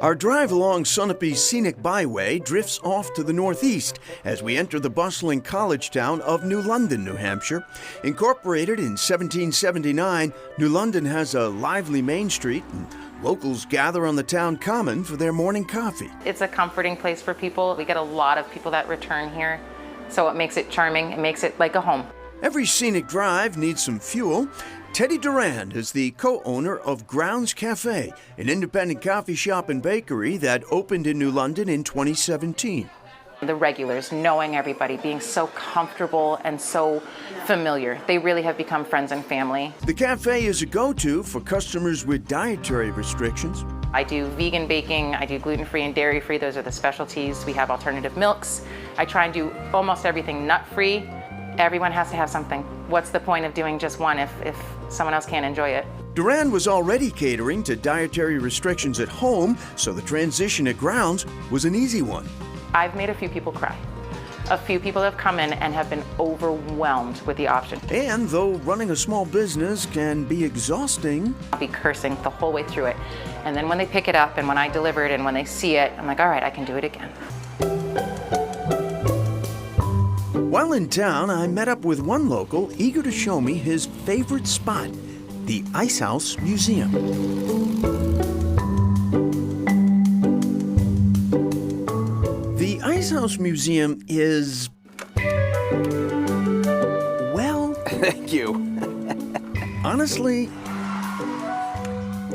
Our drive along Sunapee's scenic byway drifts off to the northeast as we enter the bustling college town of New London, New Hampshire. Incorporated in 1779, New London has a lively main street, and locals gather on the town common for their morning coffee. It's a comforting place for people. We get a lot of people that return here, so it makes it charming. It makes it like a home. Every scenic drive needs some fuel. Teddy Durand is the co-owner of Grounds Cafe, an independent coffee shop and bakery that opened in New London in 2017. The regulars, knowing everybody, being so comfortable and so familiar. They really have become friends and family. The cafe is a go-to for customers with dietary restrictions. I do vegan baking, I do gluten-free and dairy-free. Those are the specialties. We have alternative milks. I try and do almost everything nut-free. Everyone has to have something. What's the point of doing just one if someone else can't enjoy it? Durand was already catering to dietary restrictions at home, so the transition at Grounds was an easy one. I've made a few people cry. A few people have come in and have been overwhelmed with the option. And though running a small business can be exhausting, I'll be cursing the whole way through it. And then when they pick it up and when I deliver it and when they see it, I'm like, all right, I can do it again. while in town, I met up with one local eager to show me his favorite spot, the Ice House Museum. The Ice House Museum is, well... Thank you. Honestly,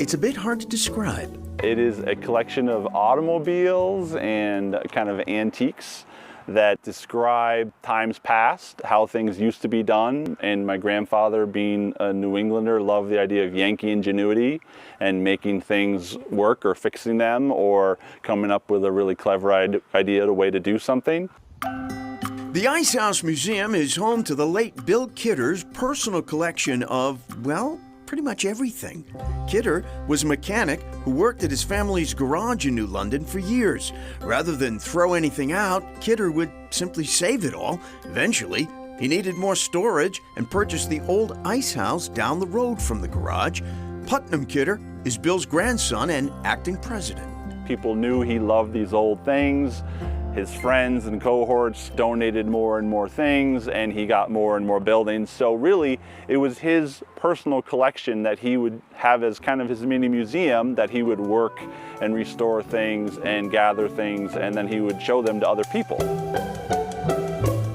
it's a bit hard to describe. It is a collection of automobiles and kind of antiques that describe times past, how things used to be done. And my grandfather, being a New Englander, loved the idea of Yankee ingenuity and making things work or fixing them or coming up with a really clever idea, a way to do something. The Ice House Museum is home to the late Bill Kidder's personal collection of, well, pretty much everything. Kidder was a mechanic who worked at his family's garage in New London for years. Rather than throw anything out, Kidder would simply save it all. Eventually, he needed more storage and purchased the old ice house down the road from the garage. Putnam Kidder is Bill's grandson and acting president. People knew he loved these old things. His friends and cohorts donated more and more things, and he got more and more buildings. So really, it was his personal collection that he would have as kind of his mini museum, that he would work and restore things and gather things, and then he would show them to other people.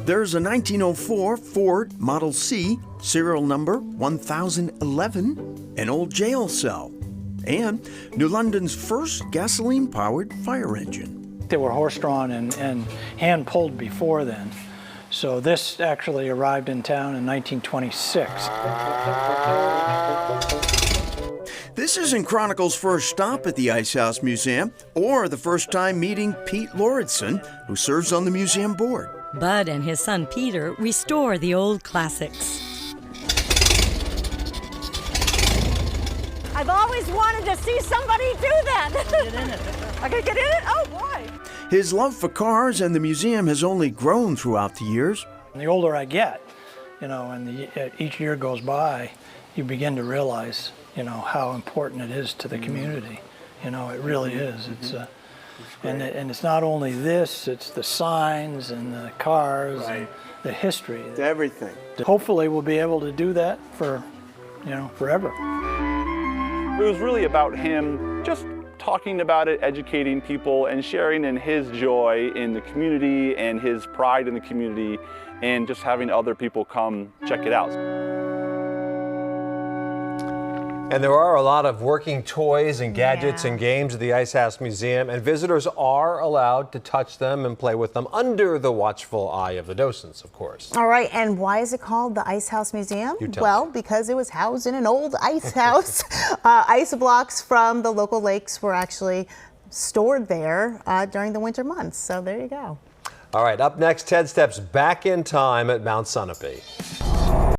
There's a 1904 Ford Model C, serial number 1011, an old jail cell, and New London's first gasoline-powered fire engine. They were horse-drawn and hand-pulled before then. So this actually arrived in town in 1926. This isn't Chronicle's first stop at the Ice House Museum, or the first time meeting Pete Lauritsen, who serves on the museum board. Bud and his son Peter restore the old classics. I've always wanted to see somebody do that. Get in it. I gotta get in it? Oh, boy. His love for cars and the museum has only grown throughout the years. The older I get, and each year goes by, you begin to realize, how important it is to the community. It really is. It's and it's not only this; it's the signs and the cars and the history. It's everything. Hopefully, we'll be able to do that for, forever. It was really about him just talking about it, educating people, and sharing in his joy in the community and his pride in the community, and just having other people come check it out. And there are a lot of working toys and gadgets and games at the Ice House Museum, and visitors are allowed to touch them and play with them under the watchful eye of the docents, of course. All right, and why is it called the Ice House Museum? Well, because it was housed in an old ice house. Ice blocks from the local lakes were actually stored there during the winter months, so there you go. All right, up next, Ted steps back in time at Mount Sunapee.